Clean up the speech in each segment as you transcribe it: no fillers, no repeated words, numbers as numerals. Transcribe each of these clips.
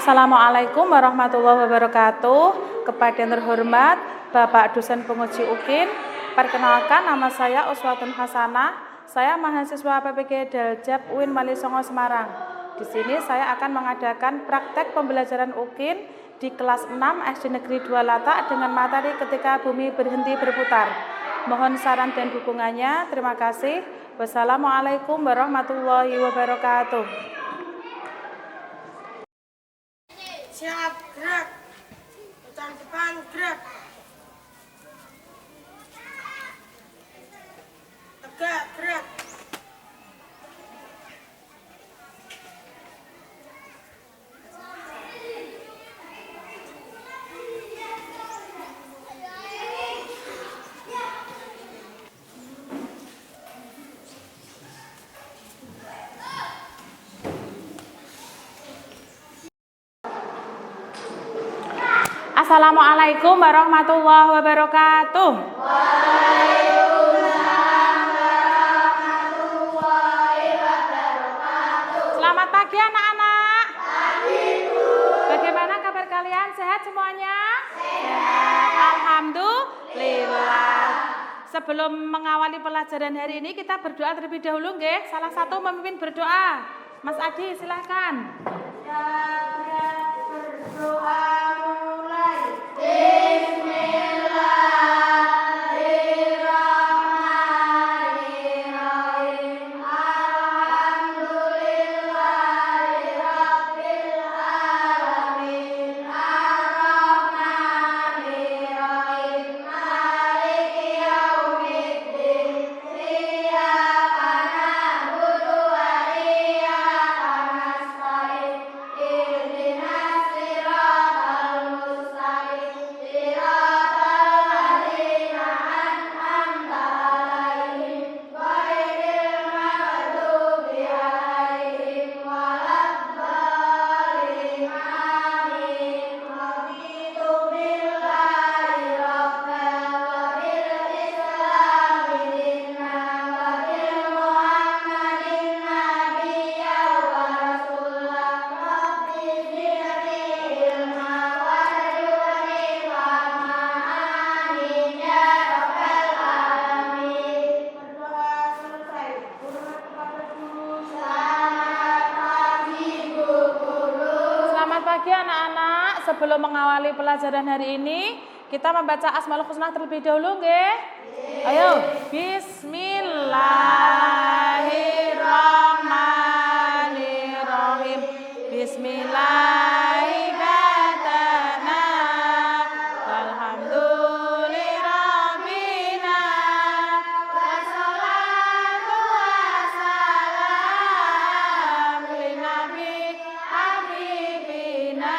Assalamualaikum warahmatullahi wabarakatuh. Kepada yang terhormat Bapak dosen penguji UKIN, perkenalkan nama saya Uswatun Hasanah. Saya mahasiswa PPG Daljab UIN Walisongo Semarang. Di sini saya akan mengadakan praktek pembelajaran UKIN di kelas 6 SD Negeri 2 Latak dengan materi ketika bumi berhenti berputar. Mohon saran dan dukungannya. Terima kasih. Wassalamualaikum warahmatullahi wabarakatuh. Siap, gerak. Hutan depan, gerak. Tegak, gerak. Assalamualaikum warahmatullahi wabarakatuh. Selamat pagi anak-anak. Bagaimana kabar kalian? Sehat semuanya? Sehat. Alhamdulillah. Sebelum mengawali pelajaran hari ini kita berdoa terlebih dahulu nggih. Salah satu memimpin berdoa. Mas Adi silahkan. Berdoa. Sebelum mengawali pelajaran hari ini, kita membaca Asmaul Husna terlebih dahulu, nggih? Ayo, Bismillahirrahmanirrahim. Bismillahirrahmanirrahim. Alhamdulillahirabbil wassalatu wassalam linabi habibina.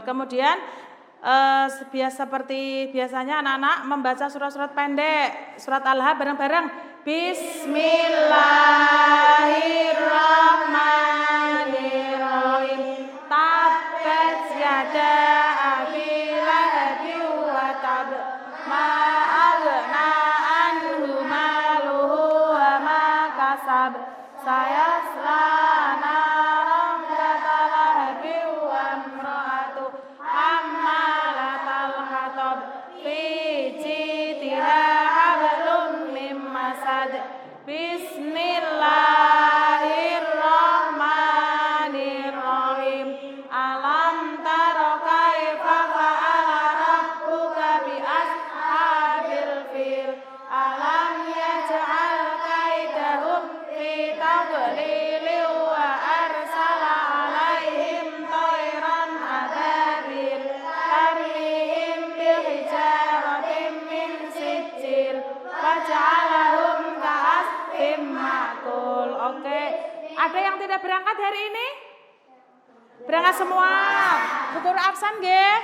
Kemudian seperti biasanya anak-anak membaca surat-surat pendek, surat Al-Ahzab bareng-bareng. Bismillahirrahmanirrahim. Tabbat yada abi lahabin wa tab. Ma aghna anhu maluhu wa ma kasab. Sayasla naran dzata lahabin wa imra'atuhu hammalatal hatab fi jidha hablum mim masad. Bismillahirrahmanirrahim. Alam tara kaifa fa'ala rabbuka bi ashabil fil. Alam yaj'al kaidahum fi tadlil wa arsala alaihim tayran ababil tarmihim bi hijaratin min sijil wa Ada yang tidak berangkat hari ini? Berangkat semua. Bu Guru absen nggih?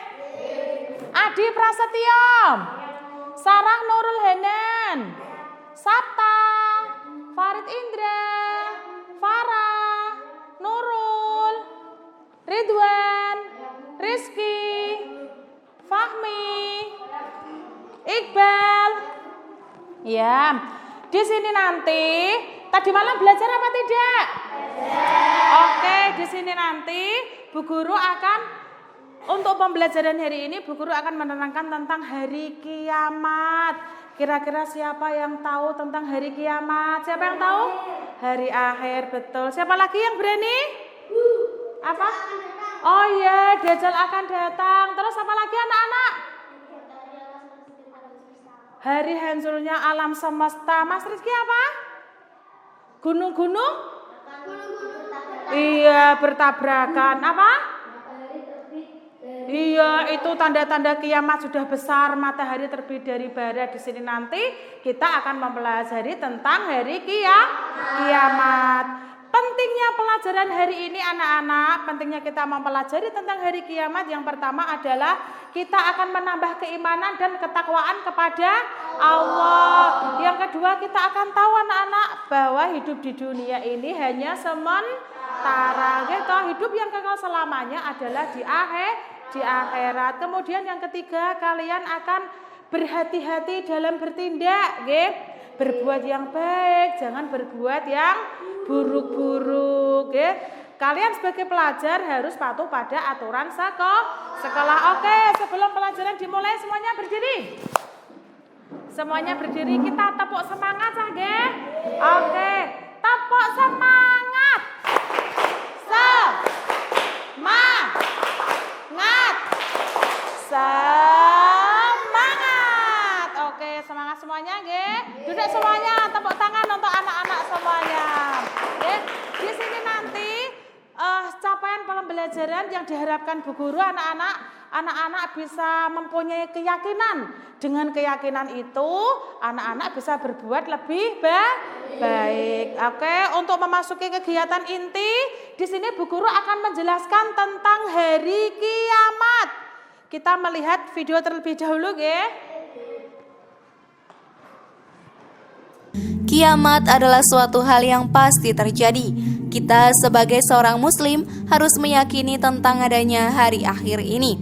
Adi Prasetyo, Sarah Nurul Henen, Sabta, Farid Indra, Farah, Nurul, Ridwan, Rizky, Fahmi, Iqbal. Ya, di sini nanti tadi malam belajar apa tidak? Oke, di sini nanti Bu Guru akan untuk pembelajaran hari ini Bu Guru akan menerangkan tentang hari kiamat. Kira-kira siapa yang tahu tentang hari kiamat? Siapa yang tahu? Hari akhir, betul. Siapa lagi yang berani? Apa? Oh iya, Dajjal akan datang. Terus apa lagi anak-anak? Hari hancurnya alam semesta. Mas Rizky apa? Gunung-gunung? Iya, bertabrakan. Apa? Iya, itu tanda-tanda kiamat sudah besar, matahari terbit dari barat. Di sini nanti kita akan mempelajari tentang hari kiamat. Pentingnya pelajaran hari ini anak-anak, pentingnya kita mempelajari tentang hari kiamat. Yang pertama adalah kita akan menambah keimanan dan ketakwaan kepada Allah. Yang kedua, kita akan tahu anak-anak bahwa hidup di dunia ini hanya sementara. Gitu. Hidup yang kekal selamanya adalah di akhirat. Kemudian yang ketiga, kalian akan berhati-hati dalam bertindak, nggih. Berbuat yang baik, jangan berbuat yang buruk-buruk, nggih. Kalian sebagai pelajar harus patuh pada aturan sekolah. Oke, sebelum pelajaran dimulai semuanya berdiri. Semuanya berdiri, kita tepuk semangat ya, nggih. Oke, tepuk semangat. Semangat. Oke, semangat semuanya, nggih. Duduk semuanya, tepuk tangan untuk anak-anak semuanya. Nggih. Di sini nanti capaian pembelajaran yang diharapkan Bu Guru anak-anak bisa mempunyai keyakinan. Dengan keyakinan itu anak-anak bisa berbuat lebih baik. Oke, untuk memasuki kegiatan inti, di sini Bu Guru akan menjelaskan tentang hari kiamat. Kita melihat video terlebih dahulu, nggih. Kiamat adalah suatu hal yang pasti terjadi. Kita sebagai seorang muslim harus meyakini tentang adanya hari akhir ini.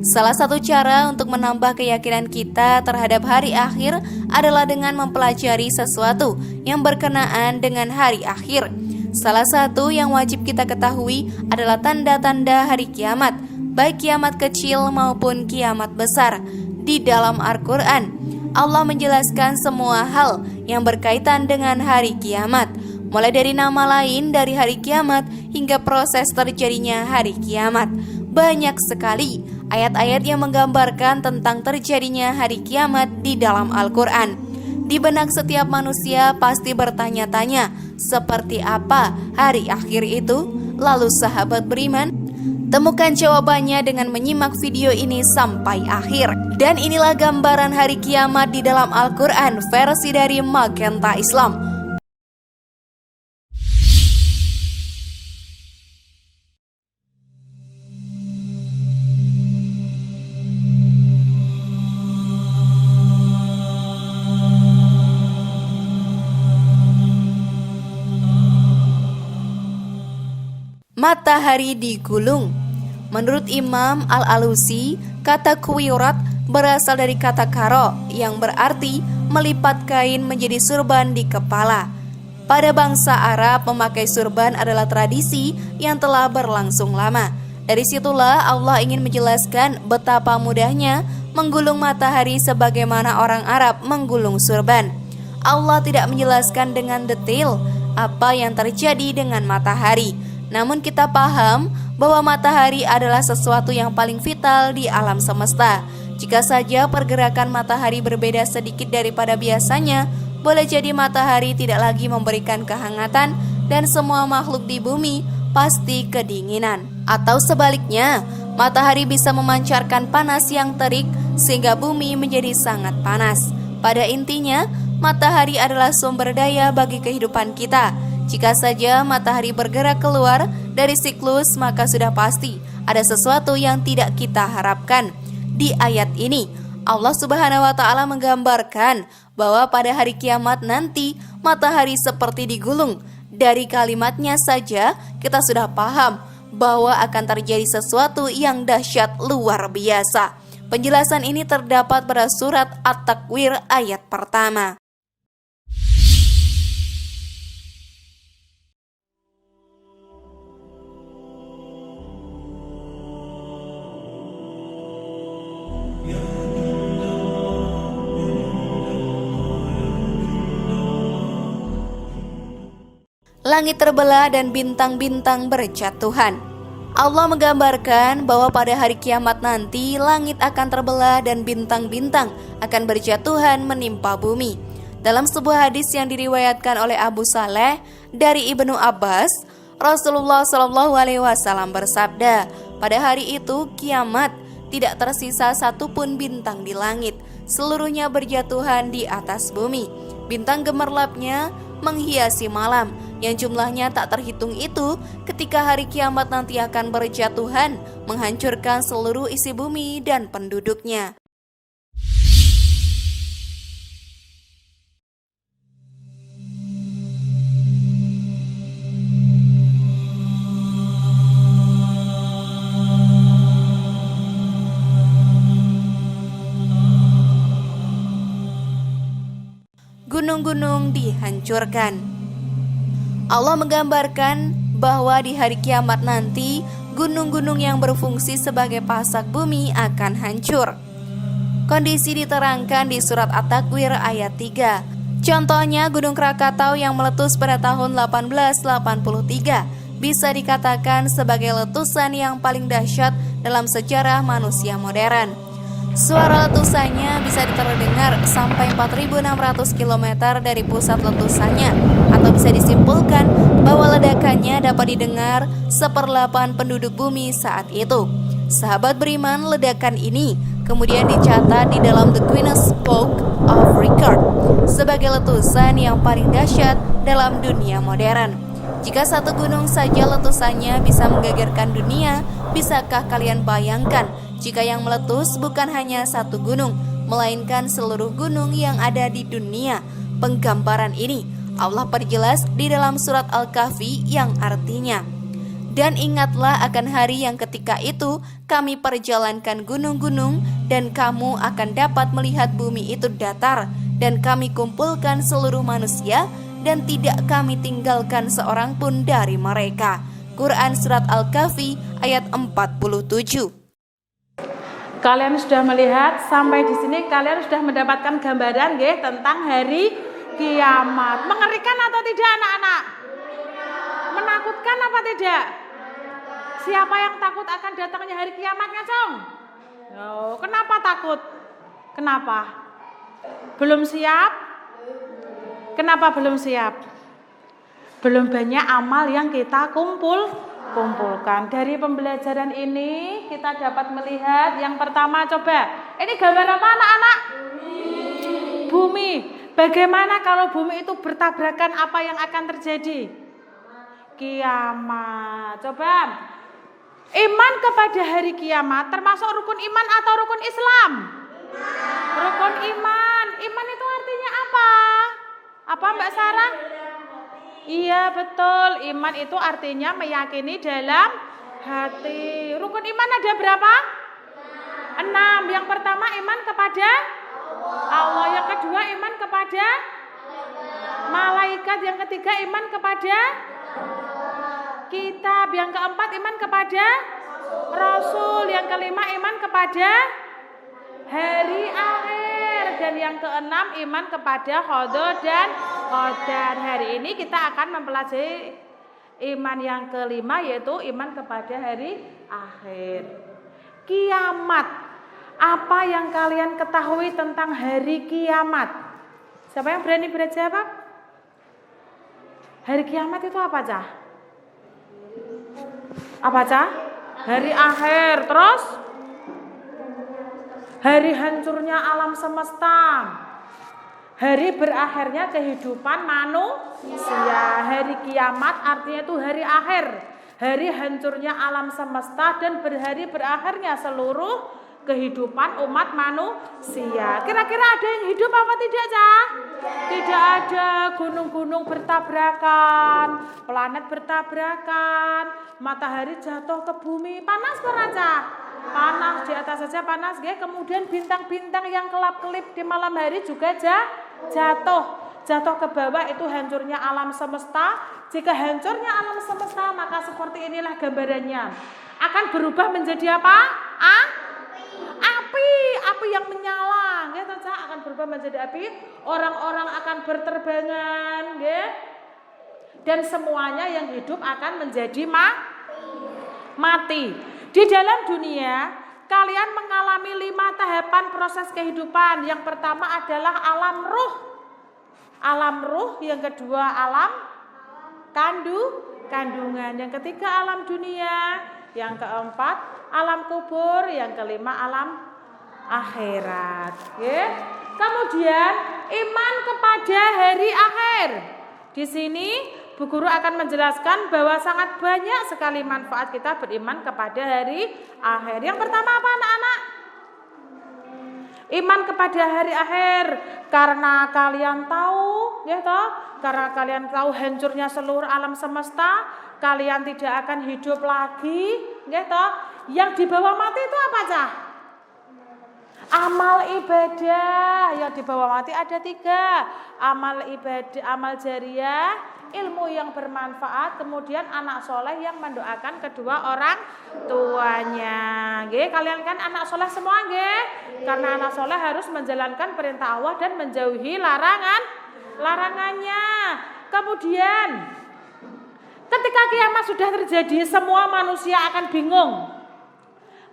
Salah satu cara untuk menambah keyakinan kita terhadap hari akhir adalah dengan mempelajari sesuatu yang berkenaan dengan hari akhir. Salah satu yang wajib kita ketahui adalah tanda-tanda hari kiamat, baik kiamat kecil maupun kiamat besar. Di dalam Al-Quran, Allah menjelaskan semua hal yang berkaitan dengan hari kiamat, mulai dari nama lain dari hari kiamat hingga proses terjadinya hari kiamat. Banyak sekali ayat-ayat yang menggambarkan tentang terjadinya hari kiamat di dalam Al-Quran. Di benak setiap manusia pasti bertanya-tanya, seperti apa hari akhir itu? Lalu sahabat beriman, temukan jawabannya dengan menyimak video ini sampai akhir. Dan inilah gambaran hari kiamat di dalam Al-Quran versi dari Magenta Islam. Matahari digulung. Menurut Imam Al-Alusi, kata kuwirat berasal dari kata karo yang berarti melipat kain menjadi surban di kepala. Pada bangsa Arab, memakai surban adalah tradisi yang telah berlangsung lama. Dari situlah Allah ingin menjelaskan betapa mudahnya menggulung matahari sebagaimana orang Arab menggulung surban. Allah tidak menjelaskan dengan detail apa yang terjadi dengan matahari. Namun kita paham bahwa matahari adalah sesuatu yang paling vital di alam semesta. Jika saja pergerakan matahari berbeda sedikit daripada biasanya, boleh jadi matahari tidak lagi memberikan kehangatan dan semua makhluk di bumi pasti kedinginan. Atau sebaliknya, matahari bisa memancarkan panas yang terik sehingga bumi menjadi sangat panas. Pada intinya, matahari adalah sumber daya bagi kehidupan kita. Jika saja matahari bergerak keluar dari siklus, maka sudah pasti ada sesuatu yang tidak kita harapkan. Di ayat ini, Allah Subhanahu wa Ta'ala menggambarkan bahwa pada hari kiamat nanti matahari seperti digulung. Dari kalimatnya saja kita sudah paham bahwa akan terjadi sesuatu yang dahsyat luar biasa. Penjelasan ini terdapat pada surat At-Takwir ayat pertama. Langit terbelah dan bintang-bintang berjatuhan. Allah menggambarkan bahwa pada hari kiamat nanti langit akan terbelah dan bintang-bintang akan berjatuhan menimpa bumi. Dalam sebuah hadis yang diriwayatkan oleh Abu Saleh dari Ibnu Abbas, Rasulullah SAW bersabda, pada hari itu kiamat tidak tersisa satupun bintang di langit, seluruhnya berjatuhan di atas bumi. Bintang gemerlapnya menghiasi malam, yang jumlahnya tak terhitung itu ketika hari kiamat nanti akan berjatuhan, menghancurkan seluruh isi bumi dan penduduknya. Gunung-gunung dihancurkan. Allah menggambarkan bahwa di hari kiamat nanti gunung-gunung yang berfungsi sebagai pasak bumi akan hancur. Kondisi diterangkan di surat At-Takwir ayat 3. Contohnya Gunung Krakatau yang meletus pada tahun 1883 bisa dikatakan sebagai letusan yang paling dahsyat dalam sejarah manusia modern. Suara letusannya bisa terdengar sampai 4.600 km dari pusat letusannya, atau bisa disimpulkan bahwa ledakannya dapat didengar 1/8 penduduk bumi saat itu. Sahabat beriman, ledakan ini kemudian dicatat di dalam The Guinness Book of Record sebagai letusan yang paling dahsyat dalam dunia modern. Jika satu gunung saja letusannya bisa menggegerkan dunia, bisakah kalian bayangkan jika yang meletus bukan hanya satu gunung, melainkan seluruh gunung yang ada di dunia? Penggambaran ini Allah perjelas di dalam surat Al-Kahfi yang artinya, dan ingatlah akan hari yang ketika itu kami perjalankan gunung-gunung dan kamu akan dapat melihat bumi itu datar, dan kami kumpulkan seluruh manusia dan tidak kami tinggalkan seorang pun dari mereka. Quran Surat Al-Kahfi ayat 47. Kalian sudah melihat sampai di sini, kalian sudah mendapatkan gambaran nggih tentang hari kiamat. Mengerikan atau tidak anak-anak? Menakutkan apa tidak? Siapa yang takut akan datangnya hari kiamatnya, Cong? Oh, kenapa takut? Kenapa? Belum siap? Kenapa belum siap? Belum banyak amal yang kita kumpulkan. Dari pembelajaran ini kita dapat melihat yang pertama, coba. Ini gambar apa anak-anak? Bumi. Bagaimana kalau bumi itu bertabrakan, apa yang akan terjadi? Kiamat. Coba. Iman kepada hari kiamat termasuk rukun iman atau rukun Islam? Rukun iman. Iman itu artinya apa? Apa Mbak Sarah? Iya betul, iman itu artinya meyakini dalam hati. Rukun iman ada berapa? 6. Yang pertama iman kepada Allah. Yang kedua iman kepada malaikat. Yang ketiga iman kepada kitab. Yang keempat iman kepada Rasul. Yang kelima iman kepada hari akhir. Dan yang keenam iman kepada qada dan qadar. Hari ini kita akan mempelajari iman yang kelima, yaitu iman kepada hari akhir. Kiamat. Apa yang kalian ketahui tentang hari kiamat? Siapa yang berani berjawab? Hari kiamat itu apa, Cah? Apa, Cah? Hari akhir. Terus? Hari hancurnya alam semesta. Hari berakhirnya kehidupan manusia. Hari kiamat artinya itu hari akhir. Hari hancurnya alam semesta dan hari berakhirnya seluruh kehidupan umat manusia. Kira-kira ada yang hidup apa tidak, Cah? Tidak ada. Gunung-gunung bertabrakan, planet bertabrakan, matahari jatuh ke bumi. Panas para, Cah? Panas, di atas saja panas, ya. Kemudian bintang-bintang yang kelap-kelip di malam hari juga jatuh ke bawah. Itu hancurnya alam semesta. Jika hancurnya alam semesta, maka seperti inilah gambarannya. Akan berubah menjadi apa? Api yang menyala, gitu, akan berubah menjadi api. Orang-orang akan berterbangan, gitu. Dan semuanya yang hidup akan menjadi mati. Di dalam dunia, kalian mengalami 5 tahapan proses kehidupan. Yang pertama adalah alam ruh, yang kedua alam kandungan, yang ketiga alam dunia, yang keempat alam kubur, yang kelima alam akhirat. Ya. Kemudian iman kepada hari akhir. Di sini Bu Guru akan menjelaskan bahwa sangat banyak sekali manfaat kita beriman kepada hari akhir. Yang pertama apa, anak-anak? Iman kepada hari akhir, karena kalian tahu, ya toh, karena kalian tahu hancurnya seluruh alam semesta, kalian tidak akan hidup lagi, ya toh. Yang dibawa mati itu apa, Cah? Amal ibadah. Yang dibawa mati ada 3. Amal ibadah, amal jariah, ilmu yang bermanfaat, kemudian anak soleh yang mendoakan kedua orang tuanya. Nggih, kalian kan anak soleh semua, nggih? Karena anak soleh harus menjalankan perintah Allah dan menjauhi larangannya. Kemudian ketika kiamat sudah terjadi, semua manusia akan bingung.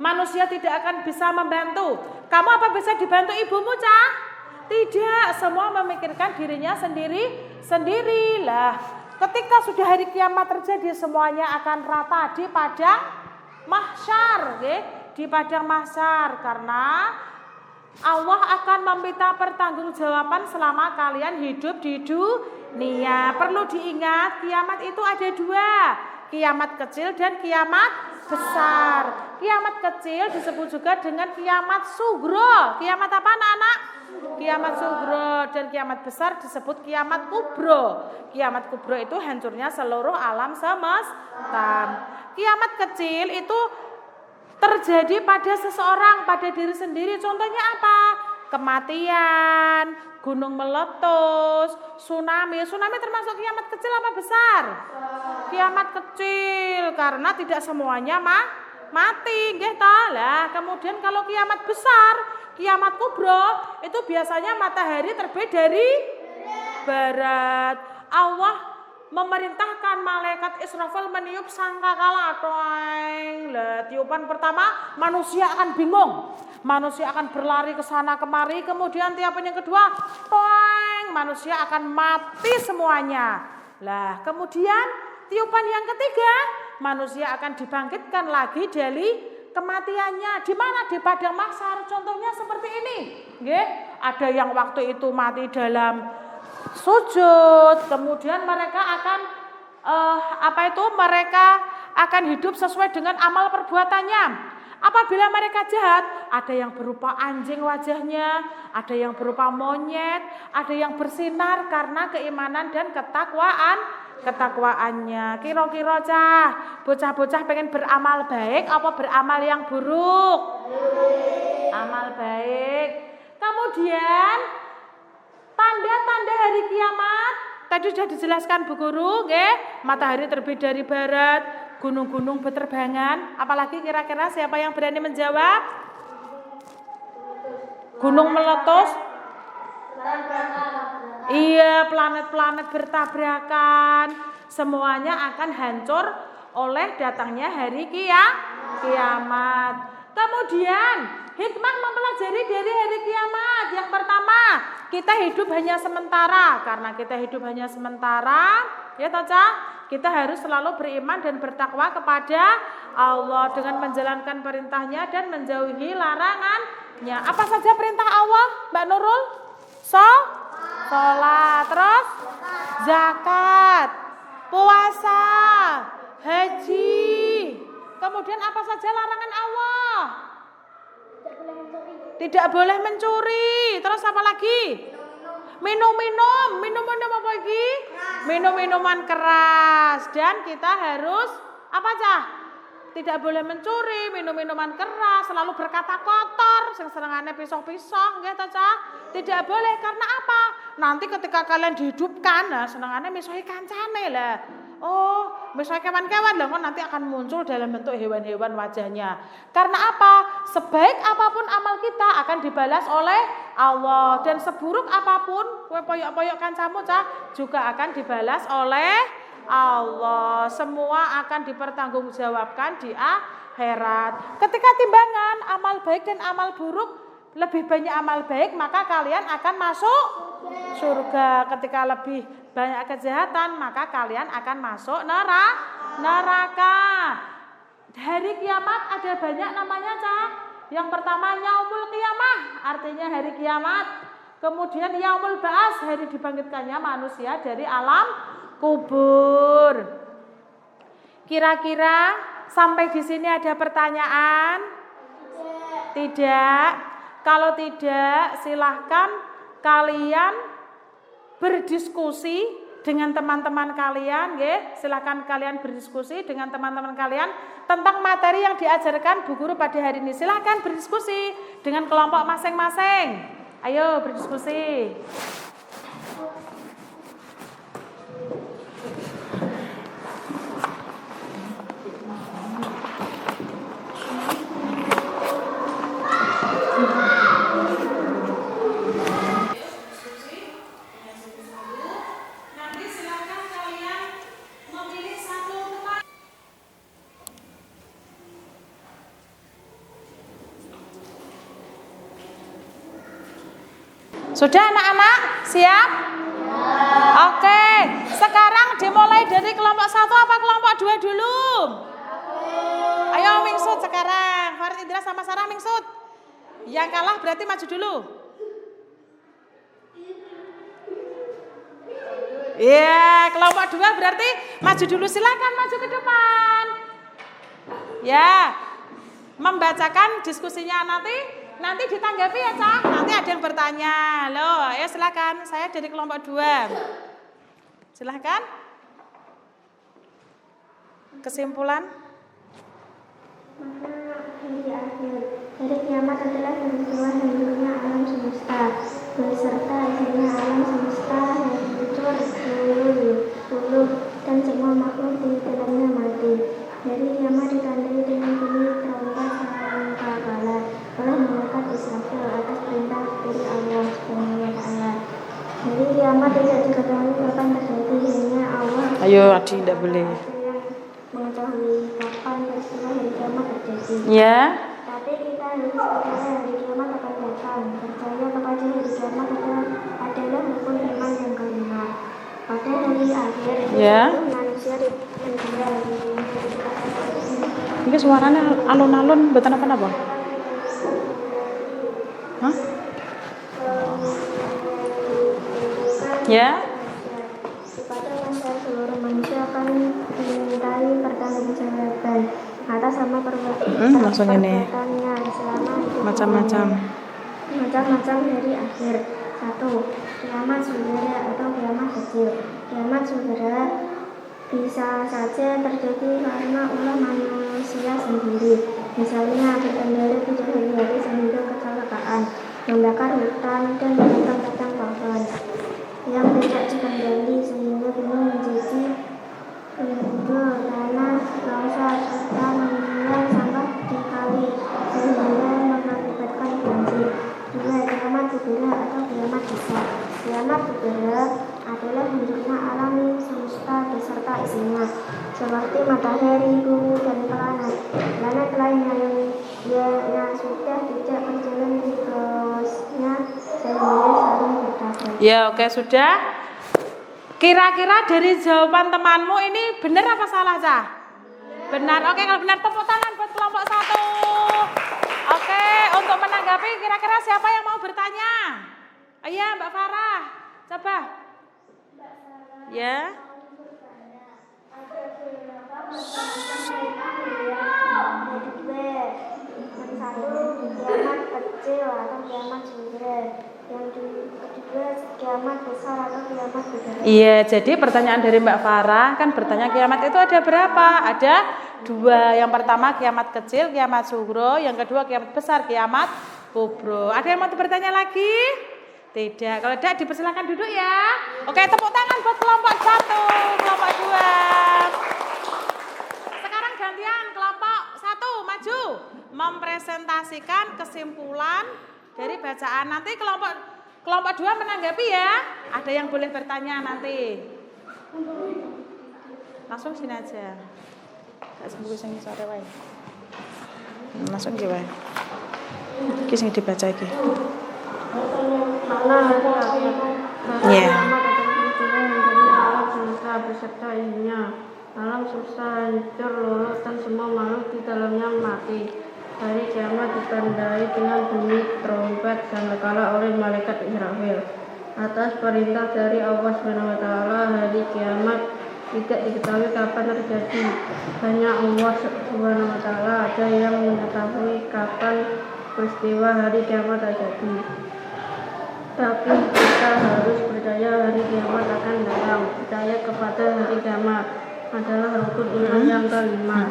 Manusia tidak akan bisa membantu. Kamu apa bisa dibantu ibumu, Cah? Tidak, semua memikirkan dirinya sendirilah. Ketika sudah hari kiamat terjadi, semuanya akan rata di padang mahsyar, di padang mahsyar, karena Allah akan meminta pertanggungjawaban selama kalian hidup di dunia. Perlu diingat, kiamat itu ada 2, kiamat kecil dan kiamat besar. Kiamat kecil disebut juga dengan kiamat sugro. Kiamat apa, anak-anak? Kiamat sugro. Dan kiamat besar disebut kiamat kubro. Kiamat kubro itu hancurnya seluruh alam semesta. Kiamat kecil itu terjadi pada seseorang, pada diri sendiri. Contohnya apa? Kematian, gunung meletus, tsunami. Tsunami termasuk kiamat kecil apa besar? Kiamat kecil, karena tidak semuanya mati, nggih ta? Lah, kemudian kalau kiamat besar, kiamat kubro, itu biasanya matahari terbit dari barat. Allah memerintahkan malaikat Israfil meniup sangkakala. Toeng. Lah, tiupan pertama manusia akan bingung. Manusia akan berlari ke sana kemari, kemudian tiupan yang kedua, toeng, manusia akan mati semuanya. Lah, kemudian tiupan yang ketiga, manusia akan dibangkitkan lagi dari kematiannya. Di mana? Di padang mahsyar. Contohnya seperti ini. Nggih, ada yang waktu itu mati dalam sujud, kemudian mereka akan mereka akan hidup sesuai dengan amal perbuatannya. Apabila mereka jahat, ada yang berupa anjing wajahnya, ada yang berupa monyet, ada yang bersinar karena keimanan dan ketakwaannya. Kira-kira, Cah, bocah-bocah pengen beramal baik apa beramal yang buruk? Amal baik. Kemudian tanda-tanda hari kiamat tadi sudah dijelaskan Bu Guru, nggih. Matahari terbit dari barat, gunung-gunung berterbangan. Apalagi kira-kira siapa yang berani menjawab? Gunung meletus. Iya, planet-planet bertabrakan. Semuanya akan hancur oleh datangnya hari kiamat. Kemudian hikmah mempelajari dari hari kiamat. Yang pertama, kita hidup hanya sementara. Karena kita hidup hanya sementara, ya toh, Cah, kita harus selalu beriman dan bertakwa kepada Allah dengan menjalankan perintahnya dan menjauhi larangannya. Apa saja perintah Allah, Mbak Nurul? sholat, terus zakat, puasa, haji. Kemudian apa saja larangan Allah? Tidak boleh mencuri. Terus apa lagi? Minum apa lagi? Minum-minuman keras. Dan kita harus apa cah? Tidak boleh mencuri, minum-minuman keras, selalu berkata kotor, senengane pisah-pisah, nggih ta cah? Tidak boleh, karena apa? Nanti ketika kalian dihidupkan, nah senengane misahi kancane lah. Oh, misahi kewan-kewan lah, nanti akan muncul dalam bentuk hewan-hewan wajahnya. Karena apa? Sebaik apapun amal kita akan dibalas oleh Allah, dan seburuk apapun kowe poyok-poyok kancamu cah juga akan dibalas oleh Allah. Semua akan dipertanggungjawabkan di akhirat. Ketika timbangan amal baik dan amal buruk, lebih banyak amal baik, maka kalian akan masuk surga. Ketika lebih banyak kejahatan, maka kalian akan masuk neraka. Hari kiamat ada banyak namanya cah. Yang pertama yaumul qiyamah, artinya hari kiamat. Kemudian yaumul ba'ats, hari dibangkitkannya manusia dari alam kubur. Kira-kira sampai di sini ada pertanyaan? Tidak. Kalau tidak, silahkan kalian berdiskusi dengan teman-teman kalian, nggih. Silahkan kalian berdiskusi dengan teman-teman kalian tentang materi yang diajarkan Bu Guru pada hari ini. Silahkan berdiskusi dengan kelompok masing-masing. Ayo berdiskusi. Sudah anak-anak? Siap? Oke. Sekarang dimulai dari kelompok 1 apa kelompok 2 dulu? Ayo mingsut sekarang. Farid Indra sama Sarah mingsut. Yang kalah berarti maju dulu. Iya, kelompok 2 berarti maju dulu. Silakan maju ke depan. Ya. Membacakan diskusinya nanti ditanggapi ya cah. Nanti ada yang bertanya. Loh, ya silakan. Saya dari kelompok 2. Silakan. Kesimpulan. Hari akhir. Hari kiamat adalah peristiwa hancurnya alam semesta, beserta isinya alam semesta yang hancur seluruh dan semua makhluk di dalamnya mati. Hari kiamat ditandai dengan bunyi trompa sangkakala oleh malaikat Israfil atas perintah dari Allah Subhanahu wa taala. Hari kiamat tidak diketahui kapan terjadi, hanya Allah. Ayo Adi, tidak boleh. Mengetahui kapan peristiwa hari kiamat terjadi. Ya. Tapi kita harus percaya hari kiamat akan datang. Percaya kepada hari kiamat adalah rukun iman yang kelima. Pada hari akhir, Ya. manusia meninggal. Ini suaranya alun-alun, betul apa? Hah? Ya. Pada masa seluruh manusia akan dimintai pertanggungjawaban atas sama langsung ini. perbuatannya selama hidup. Macam-macam Hari akhir. 1. Kiamat saudara atau kiamat kecil. Kiamat saudara bisa saja terjadi karena ulah manusia sendiri. Misalnya berkendara tidak hati-hati sehingga kecelakaan, membakar hutan dan menebang pohon yang tidak dikendali sehingga gunung menjadi gundul, tanah longsor serta membuang sampah di kali sehingga mengakibatkan banjir. 2. Kiamat kubra atau kiamat besar. Kiamat kubra adalah hancurnya alam semesta beserta isinya, seperti matahari, bumi, dan planet lainnya yang sudah tidak berjalan siklusnya sehingga saling bertabrak. Ya, oke, sudah. Kira-kira dari jawaban temanmu ini benar apa salah, Cah? Benar. Oke, kalau benar tepuk tangan buat kelompok 1. Oke, untuk menanggapi kira-kira siapa yang mau bertanya? Iya, Mbak Farah. Coba. Ya. Kiamat kecil atau kiamat sugro. Yang kedua kiamat besar atau kiamat besar. Iya, jadi pertanyaan dari Mbak Farah kan bertanya kiamat itu ada berapa? Ada 2. Yang pertama kiamat kecil, kiamat sugro. Yang kedua kiamat besar, kiamat kubro. Ada yang mau bertanya lagi? Tidak. Kalau tidak dipersilakan duduk ya. Oke, tepuk tangan buat kelompok 1, kelompok 2. Sekarang gantian kelompok 1 maju mempresentasikan kesimpulan dari bacaan. Nanti kelompok 2 menanggapi ya. Ada yang boleh bertanya nanti. Langsung sini aja. Gak sembuh sing sore wae. Langsung ki wae. Iki sing dibaca iki. Mana hari akhir? Iya. Alam semesta beserta isinya. Alam semesta hancur luluh dan semua makhluk di dalamnya mati. Hari kiamat ditandai dengan bunyi trompet sangkakala oleh malaikat Israfil. Atas perintah dari Allah SWT, hari kiamat tidak diketahui kapan terjadi. Hanya Allah SWT ada yang mengetahui kapan peristiwa hari kiamat terjadi. Tapi kita harus percaya hari kiamat akan datang. Percaya kepada hari kiamat adalah rukun iman yang kelima.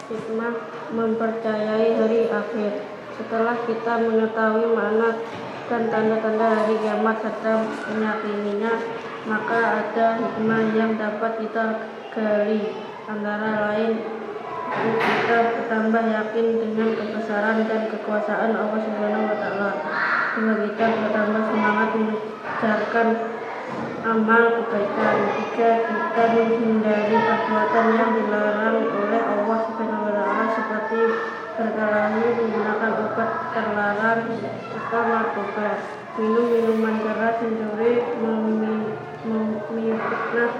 Hikmah mempercayai hari akhir. Setelah kita mengetahui makna dan tanda-tanda hari kiamat serta meyakininya, maka ada hikmah yang dapat kita gali. Antara lain, kita bertambah yakin dengan kebesaran dan kekuasaan Allah Subhanahu wa Ta'ala. Juga kita bertambah semangat mengerjakan amal kebaikan. Jika kita menghindari perbuatan yang dilarang oleh Allah Subhanahu wa Ta'ala seperti berkelahi, menggunakan obat terlarang atau narkoba, minum minuman keras, mencuri, memfitnah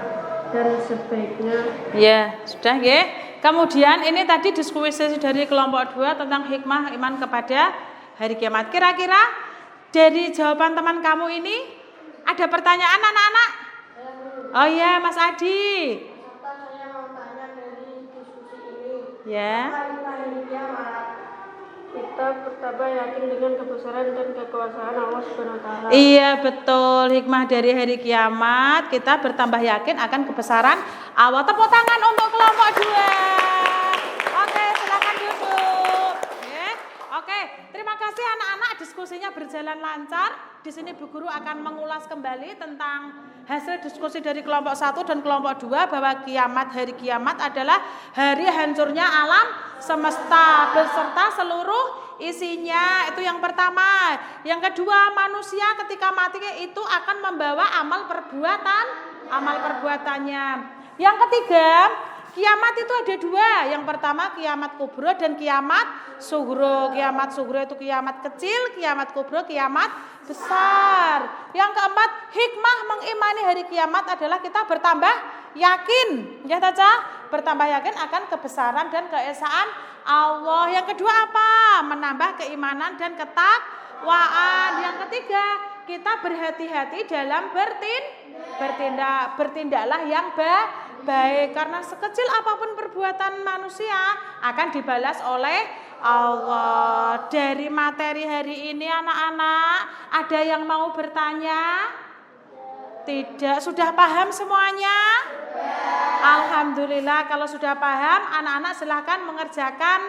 dan sebaiknya. Ya, sudah ya. Kemudian ini tadi diskusi dari kelompok 2 tentang hikmah iman kepada hari kiamat. Kira-kira dari jawaban teman kamu ini ada pertanyaan anak-anak? Oh ya, Mas Adi. Saya mau tanya dari diskusi ini. Ya. Kita bertambah yakin dengan kebesaran dan kekuasaan Allah Subhanahu wa Ta'ala. Iya, betul. Hikmah dari hari kiamat, kita bertambah yakin akan kebesaran Allah. Tepuk tangan untuk kelompok 2. Oke, silakan duduk. Oke, terima kasih anak-anak, diskusinya berjalan lancar. Di sini Bu Guru akan mengulas kembali tentang hasil diskusi dari kelompok 1 dan kelompok 2 bahwa hari kiamat adalah hari hancurnya alam semesta beserta seluruh isinya. Itu yang pertama. Yang kedua, manusia ketika mati itu akan membawa amal perbuatannya. Yang ketiga, kiamat itu ada 2. Yang pertama kiamat kubro dan kiamat sugro. Kiamat sugro itu kiamat kecil, kiamat kubro kiamat besar. Yang keempat, hikmah mengimani hari kiamat adalah kita bertambah yakin, ya Taca, bertambah yakin akan kebesaran dan keesaan Allah. Yang kedua apa? Menambah keimanan dan ketakwaan. Yang ketiga, kita berhati-hati dalam bertindaklah yang baik, karena sekecil apapun perbuatan manusia akan dibalas oleh Allah. Dari materi hari ini anak-anak, ada yang mau bertanya? Tidak, sudah paham semuanya? Alhamdulillah, kalau sudah paham, anak-anak silahkan mengerjakan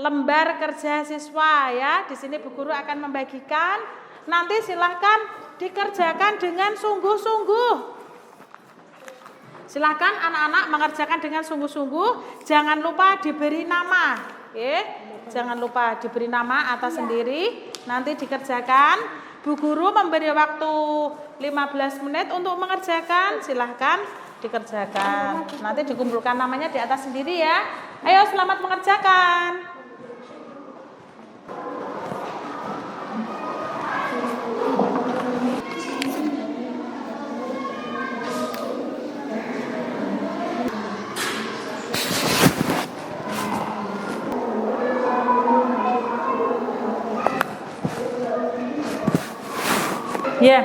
lembar kerja siswa ya. Di sini Bu Guru akan membagikan. Nanti silahkan dikerjakan dengan sungguh-sungguh. Silahkan anak-anak mengerjakan dengan sungguh-sungguh. Jangan lupa diberi nama. Jangan lupa diberi nama atas sendiri. Nanti dikerjakan. Bu Guru memberi waktu 15 menit untuk mengerjakan. Silahkan dikerjakan. Nanti dikumpulkan namanya di atas sendiri ya. Ayo selamat mengerjakan. Ya,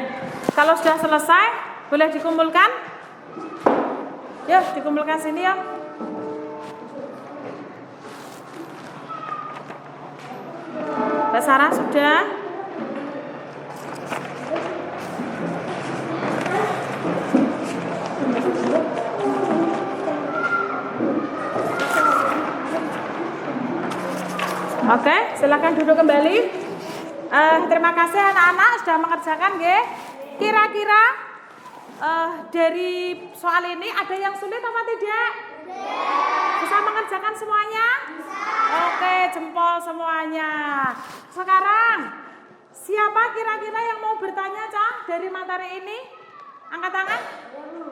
kalau sudah selesai, boleh dikumpulkan? Ya, dikumpulkan sini ya. Mbak Sarah sudah? Oke, silakan duduk kembali. Terima kasih anak-anak sudah mengerjakan, nggih. Kira-kira dari soal ini ada yang sulit apa tidak? Bisa mengerjakan semuanya? Oke, jempol semuanya. Sekarang siapa kira-kira yang mau bertanya, Cah, dari materi ini? Angkat tangan.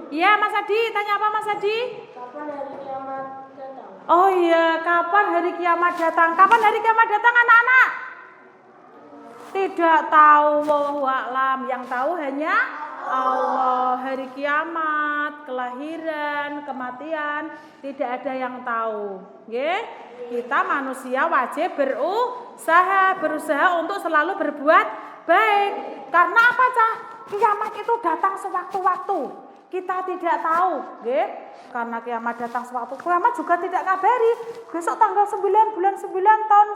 Iya, Mas Adi. Tanya apa, Mas Adi? Kapan hari kiamat datang? Oh iya, kapan hari kiamat datang? Kapan hari kiamat datang, anak-anak? Tidak tahu, wallahu a'lam. Yang tahu hanya Allah. Hari kiamat, kelahiran, kematian, tidak ada yang tahu. Nggih? Kita manusia wajib berusaha untuk selalu berbuat baik. Karena apa, Cah? Kiamat itu datang sewaktu-waktu. Kita tidak tahu, nggih. Karena kiamat datang sewaktu. Kiamat juga tidak kabari. Besok tanggal 9 bulan 9 tahun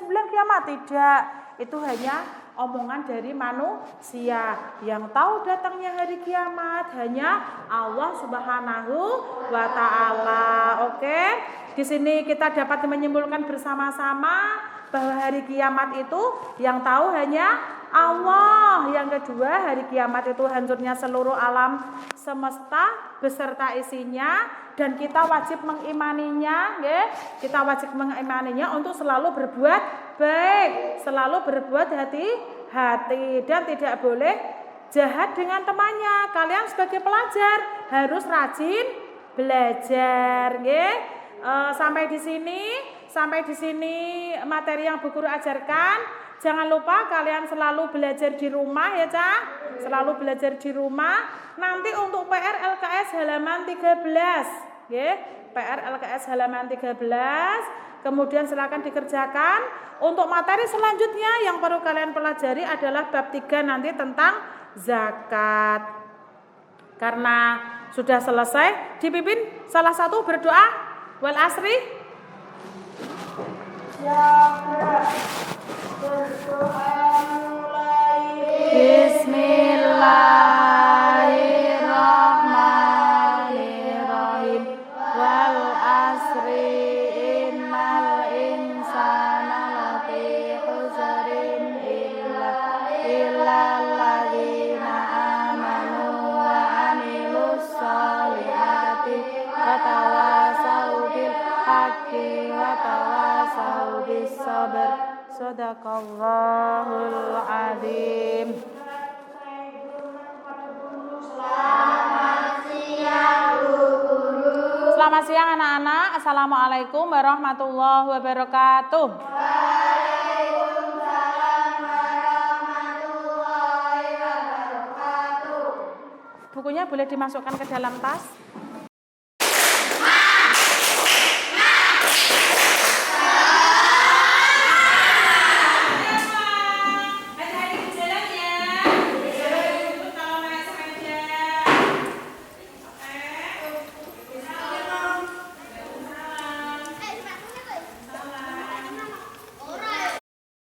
99 kiamat, tidak. Itu hanya omongan dari manusia. Yang tahu datangnya hari kiamat hanya Allah Subhanahu wa taala. Oke? Di sini kita dapat menyimpulkan bersama-sama bahwa hari kiamat itu yang tahu hanya Allah. Yang kedua, hari kiamat itu hancurnya seluruh alam semesta beserta isinya, dan kita wajib mengimaninya, nggih. Kita wajib mengimaninya untuk selalu berbuat baik, selalu berbuat hati-hati, dan tidak boleh jahat dengan temannya. Kalian sebagai pelajar harus rajin belajar, nggih. Sampai di sini materi yang Bu Guru ajarkan. Jangan lupa kalian selalu belajar di rumah ya, Cah. Selalu belajar di rumah. Nanti untuk PR LKS halaman 13, nggih. PR LKS halaman 13. Kemudian silakan dikerjakan. Untuk materi selanjutnya yang perlu kalian pelajari adalah bab 3 nanti tentang zakat. Karena sudah selesai, dipimpin salah satu berdoa. Wal asri. Bismillahirrahmanirrahim. Wal asri innal insana lafi khusrin illa alladzina amanu wa amilus solihati wa tawasau bil haqqi wa tawasau bis sabr. Sadaqallahul adzim. Selamat siang anak-anak. Assalamualaikum warahmatullahi wabarakatuh. Waalaikumsalam warahmatullahi wabarakatuh. Bukunya boleh dimasukkan ke dalam tas.